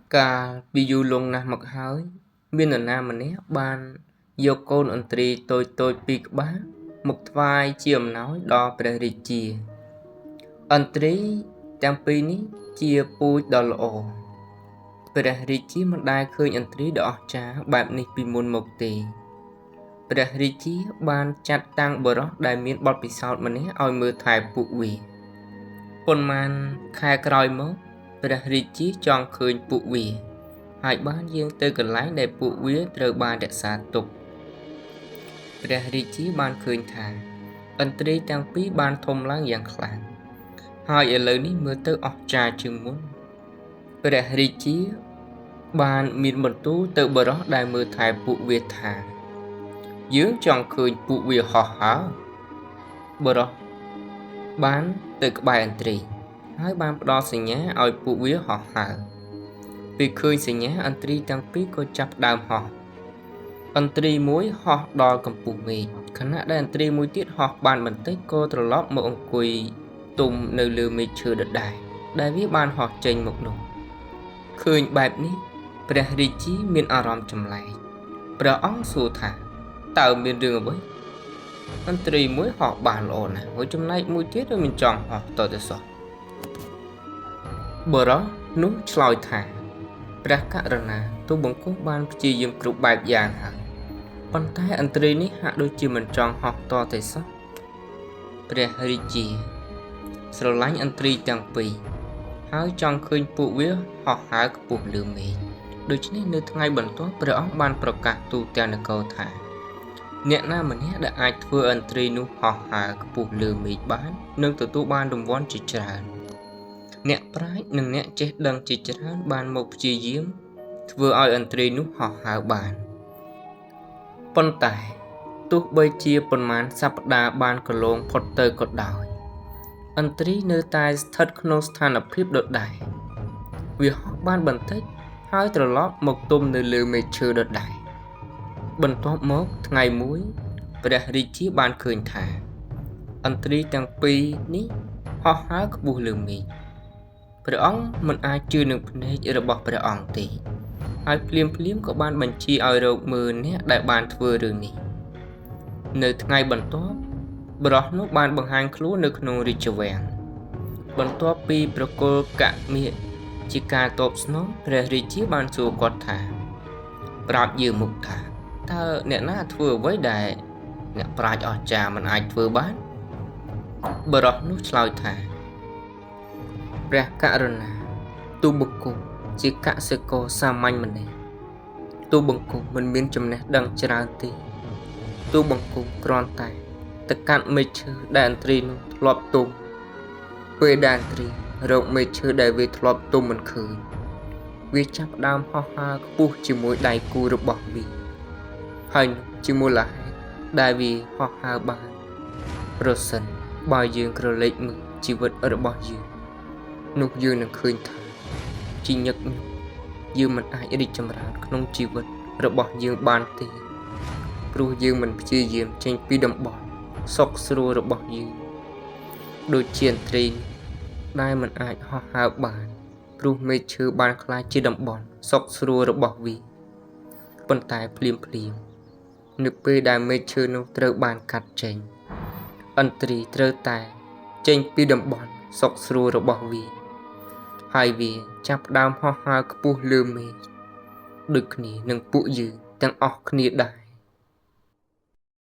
Cả bị dù lùng nà mặc hơi, miên ở nam mà né ban, vô côn ẩn trì tôi bị bá, một vai chiêm nói đo bề rì chìa. Ẩn trì tăng pi ní chia bùi đo lộ. Bề rì chìa mà đai khơi ẩn trì đỏ trá bạp ní bị môn một tỷ. Bề rì chìa ban chặt tăng bờ đó đại miên bọt bị sọt mà né oi mưa thải phụ quỷ. Pôn man khai còi mốt, bề rì chìa chọn khơi phụ quỷ. Hai bán dương tới gần lái để phụ vía trời bàn để xả tục. Bề rì chí ban khơi thả. Ấn trí tăng phí ban thông láng dạng kháng. Hai ở lời ní mưa tới ọc trà chừng muốn. Bề rì chí ban miền mật tú tự bờ đó đại mưa thải phụ vía thả. Dưới chọn khơi phụ vía họ hảo. Bờ đó bán từ các bài ấn trí. Hai ban đó sẽ nhé oi phụ vía họ hảo. Vì khơi sẽ nhé anh tri tăng phí có chấp đàm họ. Anh tri muối họ đo cầm phụ mì. Khả năng đây anh tri muối tiết họ bàn bằng tích cô trở lót một ông quỳ tùm nơi lưu mì chưa được đài. Đại viết bàn họ chênh một nụ. Khơi bạp ní. Bè rì chí miền ả rõm chầm lại. Bè óng xù thả. Tạo miền rừng ở với. Anh tri muối họ bàn lộ nè. Với trong này muối tiết rồi mình chọn họ tỏ tới sọ. Bờ đó nút lòi thả. Bè cả rần à, tôi bóng cố ban chỉ dùng cực bạp dạng hả. Bọn tay anh tri ní hạ đôi chì mình tròn học to tới sắp. Bè rì chì. Sở lánh anh tri tăng bì. Hãy chọn khơi phụ vía họ hãy có buộc lưu mì. Đôi chứ nên ngay bẩn tốt bè óng banប្រកាសទូទាំងនគរថាអ្នកណាម្នាក់ដែលអាចធ្វើអន្ត្រីនោះហោះហើរខ្ពស់លើមេឃបាននឹងទទួលបានរង្វាន់ជាច្រើនអ្នកប្រាជ្ញនិងអ្នកចេះដឹងជាច្រើនបានមកព្យាយាមធ្វើឲ្យអន្ត្រីនោះហោះហើរបានប៉ុន្តែទោះបីជាប៉ុន្មានសប្តាហ៍បានកន្លងផុតទៅក៏ដោយអន្ត្រីនៅតែស្ថិតក្នុងស្ថានភាពដដែលវាហោះបានបន្តិចហើយត្រឡប់មកទុំនៅលើមេឃឈើដដែលបន្ទាប់មកថ្ងៃមួយព្រះរាជាបានឃើញថាអន្ត្រីទាំងពីរនេះហោះហើរខ្ពស់លើមេឃព្រះអង្គមិនអាចជឿនឹងភ្នែករបស់ព្រះអង្គទេហើយភ្លាមក៏បានបញ្ជាឲ្យរកមើលអ្នកដែលបានធ្វើរឿងនេះនៅថ្ងៃបន្ទាប់បរិសនោះបានបង្ហាញខ្លួននៅក្នុងរាជវាំងបន្ទាប់ពីប្រគល់កមាសជាការតបស្នងព្រះរាជាបានសួរគាត់ថាប្រាប់យើងមុខថាតើអ្នកណាធ្វើអ្វីដែលអ្នកប្រាជ្ញអស្ចារ្យមិនអាចធ្វើបានបរិសនោះឆ្លើយថាព្រះករុណាទូបង្គំជាកសិករសាមញ្ញម្នាក់ទូបង្គំមិនមានចំណេះដឹងច្រើនទេទូបង្គំគ្រាន់តែទៅកាត់មែកឈើដែលអន្ត្រីនោះធ្លាប់ទុំពេលដែលអន្ត្រីរកមែកឈើដែលវាធ្លាប់ទុំមិនឃើញវាចាប់ដើមហោះហើរខ្ពស់ជាមួយដៃគូរបស់វាហើយជាមូលហេតុដែលវាហោះហើរបានប្រសិនបើយើងក្រឡេកមើលជីវិតរបស់យើងនោះយើងនឹងឃើញថាជាញឹកញាប់យើងមិនអាចរីកចម្រើនក្នុងជីវិតរបស់យើងបានទេព្រោះយើងមិនព្យាយាមចេញពីតំបន់សុខស្រួលរបស់យើងដូចជាអន្ត្រីដែលមិនអាចហោះហើរបានព្រោះមេឃឈើបានខ្លាចជាតំបន់សុខស្រួលរបស់វាប៉ុន្តែភ្លាមនៅពេលដែលមេឃឈើនោះត្រូវបានកាត់ចេញអន្ត្រីត្រូវតែចេញពីតំបន់សុខស្រួលរបស់វាហើយវាចាប់ផ្ដើមហោះហើរខ្ពស់លើមេឃដូចគ្នានឹងពួកយើងទាំងអស់គ្នាដែរ